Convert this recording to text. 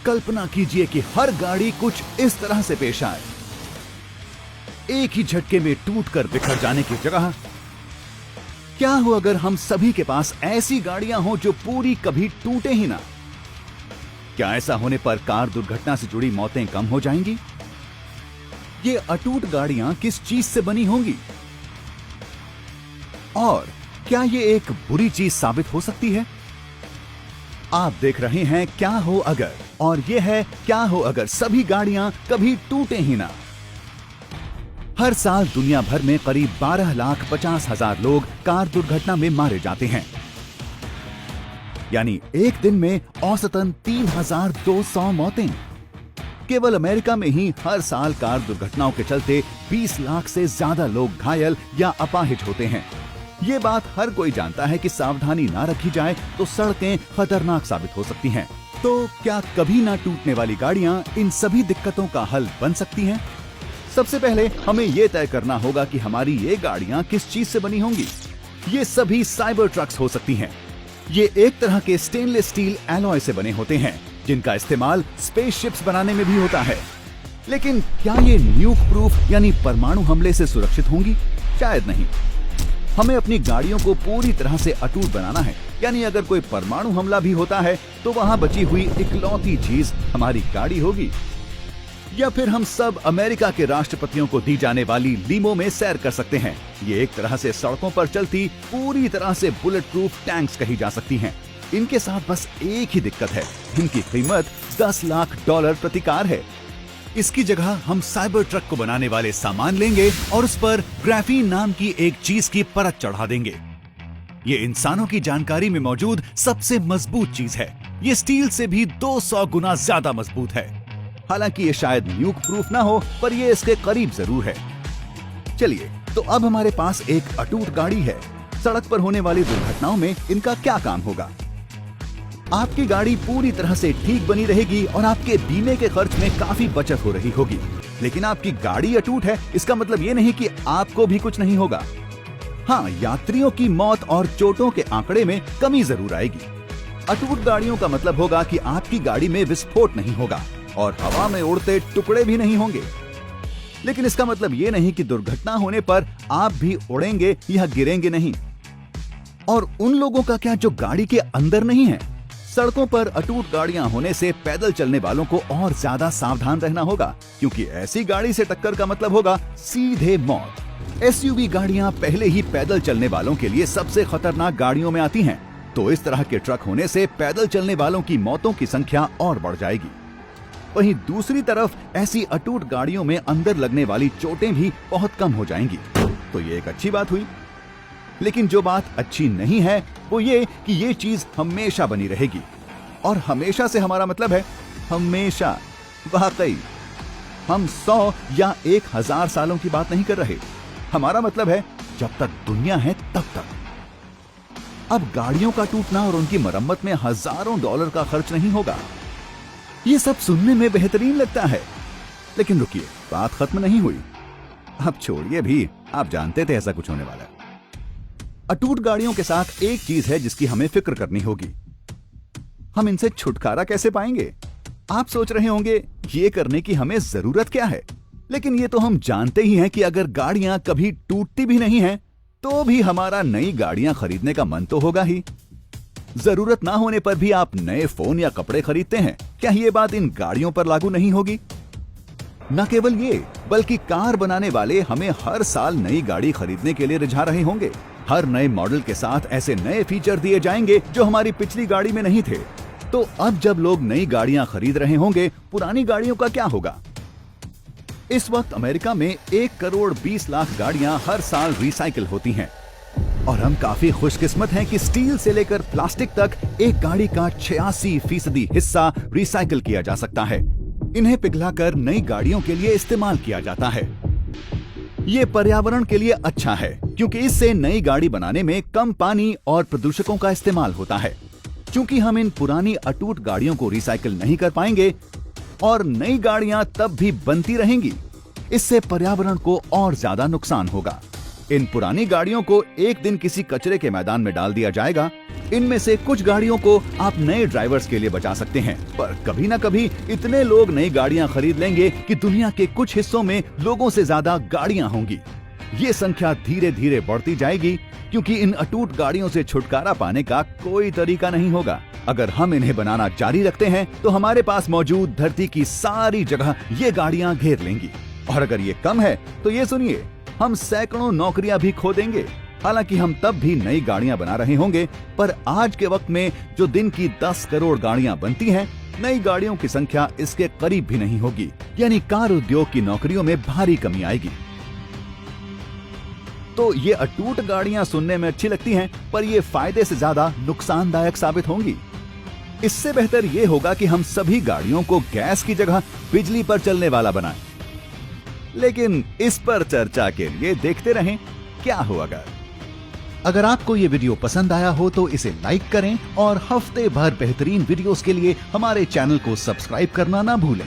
कल्पना कीजिए कि हर गाड़ी कुछ इस तरह से पेश आए, एक ही झटके में टूटकर बिखर जाने की जगह। क्या हो अगर हम सभी के पास ऐसी गाड़ियां हो जो पूरी कभी टूटे ही ना? क्या ऐसा होने पर कार दुर्घटना से जुड़ी मौतें कम हो जाएंगी? ये अटूट गाड़ियां किस चीज से बनी होंगी? और क्या ये एक बुरी चीज साबित हो सकती है? आप देख रहे हैं क्या हो अगर, और ये है क्या हो अगर सभी गाड़ियां कभी टूटे ही ना। हर साल दुनिया भर में करीब 12,50,000 लोग कार दुर्घटना में मारे जाते हैं, यानी एक दिन में औसतन 3,200 मौतें। केवल अमेरिका में ही हर साल कार दुर्घटनाओं के चलते 20 लाख से ज्यादा लोग घायल या अपाहिज होते हैं। ये बात हर कोई जानता है कि सावधानी ना रखी जाए तो सड़कें खतरनाक साबित हो सकती हैं। तो क्या कभी ना टूटने वाली गाड़ियां इन सभी दिक्कतों का हल बन सकती हैं? सबसे पहले हमें ये तय करना होगा कि हमारी ये गाड़ियां किस चीज से बनी होंगी। ये सभी साइबर ट्रक्स हो सकती हैं। ये एक तरह के स्टेनलेस स्टील एलॉय से बने होते हैं, जिनका इस्तेमाल स्पेसशिप्स बनाने में भी होता है। लेकिन क्या ये न्यूक प्रूफ यानी परमाणु हमले से सुरक्षित होंगी? शायद नहीं। हमें अपनी गाड़ियों को पूरी तरह से अटूट बनाना है, यानी अगर कोई परमाणु हमला भी होता है तो वहां बची हुई इकलौती चीज हमारी गाड़ी होगी। या फिर हम सब अमेरिका के राष्ट्रपतियों को दी जाने वाली लीमो में सैर कर सकते हैं। ये एक तरह से सड़कों पर चलती पूरी तरह से बुलेट प्रूफ टैंक्स कही जा सकती हैं। इनके साथ बस एक ही दिक्कत है, इनकी कीमत $10 लाख प्रति कार है। इसकी जगह हम साइबर ट्रक को बनाने वाले सामान लेंगे और उस पर ग्राफीन नाम की एक चीज की परत चढ़ा देंगे। ये इंसानों की जानकारी में मौजूद सबसे मजबूत चीज है। ये स्टील से भी 200 गुना ज्यादा मजबूत है। हालांकि ये शायद न्यूक प्रूफ ना हो, पर ये इसके करीब जरूर है। चलिए, तो अब हमारे पास एक अटूट गाड़ी है। सड़क पर होने वाली दुर्घटनाओं में इनका क्या काम होगा? आपकी गाड़ी पूरी तरह से ठीक बनी रहेगी और आपके बीमे के खर्च में काफी बचत हो रही होगी। लेकिन आपकी गाड़ी अटूट है, इसका मतलब ये नहीं कि आपको भी कुछ नहीं होगा। हाँ, यात्रियों की मौत और चोटों के आंकड़े में कमी जरूर आएगी। अटूट गाड़ियों का मतलब होगा कि आपकी गाड़ी में विस्फोट नहीं होगा और हवा में उड़ते टुकड़े भी नहीं होंगे। लेकिन इसका मतलब ये नहीं कि दुर्घटना होने पर आप भी उड़ेंगे या गिरेंगे नहीं। और उन लोगों का क्या जो गाड़ी के अंदर नहीं है? सड़कों पर अटूट गाड़ियां होने से पैदल चलने वालों को और ज्यादा सावधान रहना होगा, क्योंकि ऐसी गाड़ी से टक्कर का मतलब होगा सीधे मौत। एसयूवी गाड़ियां पहले ही पैदल चलने वालों के लिए सबसे खतरनाक गाड़ियों में आती हैं, तो इस तरह के ट्रक होने से पैदल चलने वालों की मौतों की संख्या और बढ़ जाएगी। वहीं दूसरी तरफ ऐसी अटूट गाड़ियों में अंदर लगने वाली चोटें भी बहुत कम हो जाएंगी। तो ये एक अच्छी बात हुई। लेकिन जो बात अच्छी नहीं है वो ये कि ये चीज हमेशा बनी रहेगी। और हमेशा से हमारा मतलब है हमेशा। वाकई हम 100 या 1000 सालों की बात नहीं कर रहे। हमारा मतलब है जब तक दुनिया है तब तक। अब गाड़ियों का टूटना और उनकी मरम्मत में हजारों डॉलर का खर्च नहीं होगा। ये सब सुनने में बेहतरीन लगता है, लेकिन रुकिए, बात खत्म नहीं हुई। अब छोड़िए भी, आप जानते थे ऐसा कुछ होने वाला है। अटूट गाड़ियों के साथ एक चीज है जिसकी हमें फिक्र करनी होगी। हम इनसे छुटकारा कैसे पाएंगे? आप सोच रहे होंगे ये करने की हमें जरूरत क्या है? लेकिन ये तो हम जानते ही हैं कि अगर गाड़ियां कभी टूटती भी नहीं हैं, तो भी हमारा नई गाड़ियां खरीदने का मन तो होगा ही। जरूरत ना होने पर भी आप नए फोन या कपड़े खरीदते हैं, क्या ये बात इन गाड़ियों पर लागू नहीं होगी? न केवल ये, बल्कि कार बनाने वाले हमें हर साल नई गाड़ी खरीदने के लिए रिझा रहे होंगे। हर नए मॉडल के साथ ऐसे नए फीचर दिए जाएंगे जो हमारी पिछली गाड़ी में नहीं थे। तो अब जब लोग नई गाड़ियां खरीद रहे होंगे, पुरानी गाड़ियों का क्या होगा? इस वक्त अमेरिका में 1,20,00,000 गाड़ियां हर साल रिसाइकिल होती हैं। और हम काफी खुशकिस्मत हैं कि स्टील से लेकर प्लास्टिक तक एक गाड़ी का 86% हिस्सा रिसाइकिल किया जा सकता है। इन्हें पिघलाकर नई गाड़ियों के लिए इस्तेमाल किया जाता है। ये पर्यावरण के लिए अच्छा है, क्योंकि इससे नई गाड़ी बनाने में कम पानी और प्रदूषकों का इस्तेमाल होता है। क्योंकि हम इन पुरानी अटूट गाड़ियों को रिसाइकिल नहीं कर पाएंगे और नई गाड़ियां तब भी बनती रहेंगी, इससे पर्यावरण को और ज्यादा नुकसान होगा। इन पुरानी गाड़ियों को एक दिन किसी कचरे के मैदान में डाल दिया जाएगा। इनमें से कुछ गाड़ियों को आप नए ड्राइवर्स के लिए बचा सकते हैं, पर कभी ना कभी इतने लोग नई गाड़ियां खरीद लेंगे कि दुनिया के कुछ हिस्सों में लोगों से ज्यादा गाड़ियां होंगी। ये संख्या धीरे धीरे बढ़ती जाएगी, क्योंकि इन अटूट गाड़ियों से छुटकारा पाने का कोई तरीका नहीं होगा। अगर हम इन्हें बनाना जारी रखते हैं तो हमारे पास मौजूद धरती की सारी जगह ये गाड़ियां घेर लेंगी। और अगर ये कम है तो ये सुनिए, हम सैकड़ों नौकरियां भी खो देंगे। हालांकि हम तब भी नई गाड़ियां बना रहे होंगे, पर आज के वक्त में जो दिन की 10 करोड़ गाड़ियां बनती हैं, नई गाड़ियों की संख्या इसके करीब भी नहीं होगी। यानी कार उद्योग की नौकरियों में भारी कमी आएगी। तो ये अटूट गाड़ियां सुनने में अच्छी लगती हैं, पर ये फायदे से ज्यादा नुकसानदायक साबित होंगी। इससे बेहतर ये होगा कि हम सभी गाड़ियों को गैस की जगह बिजली पर चलने वाला बनाएं। लेकिन इस पर चर्चा के लिए देखते रहें क्या होगा। अगर आपको ये वीडियो पसंद आया हो तो इसे लाइक करें और हफ्ते भर बेहतरीन वीडियोस के लिए हमारे चैनल को सब्सक्राइब करना ना भूलें।